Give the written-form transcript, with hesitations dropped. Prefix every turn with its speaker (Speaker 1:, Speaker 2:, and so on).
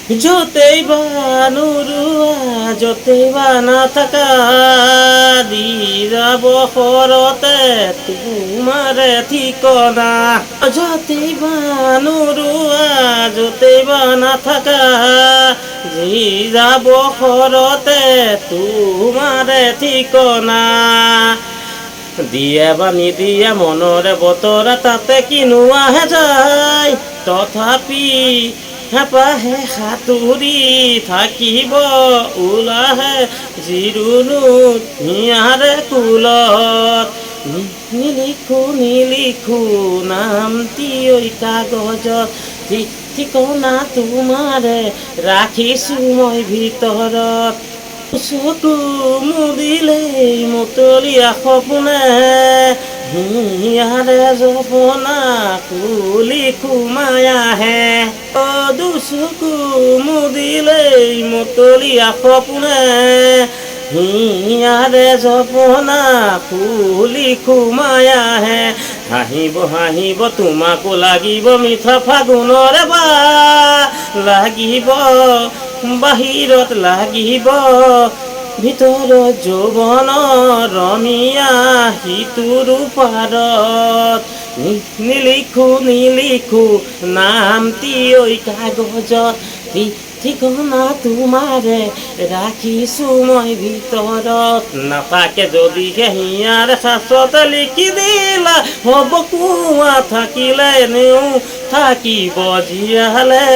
Speaker 1: যতেই বা নুৰুৱা যতেই বা নাথাকা দি যাব সৰতে তোমাৰে ঠিকনা যতেই বা নুৰুৱা যতেই বা নাথাকা দি যাব সৰতে তোমাৰে ঠিকনা দিয়ে বা নিদিয়ে মনৰে বতৰা তাতে কিনো আহে যায় তথাপি হেপাহে সাঁতুৰি থাকিব ওলাহে জিৰুণোত হিয়াৰে কুলত নিলিখো নামটি ঐ কাগজত ঠিকনা তোমাৰে ৰাখিছোঁ মই ভিতৰত চকু মুদিলেই মতলীয়া সপোনে হিয়াৰে জপনা কুলি সোমাই আহে দুচকু মুদিলেই মতলীয়া সপোনে হিয়াৰে জপনা কুলি সোমাই আহে হাঁহিব তোমাকো লাগিব মিঠা ফাগুণৰে বা লাগিব বাহিৰত লাগিব ভিতৰত যৌৱনৰ ৰমীয়া সিটোৰ পাৰত নিলিখো নামটি ঐ কাগজত ঠিকনা তোমাৰে ৰাখিছোঁ মই ভিতৰত নাথাকে যদিহে হিয়াৰ শাশ্বতে লিখি দিলা হ'ব কোৱা থাকিলে এনেও থাকিব জীয়ালে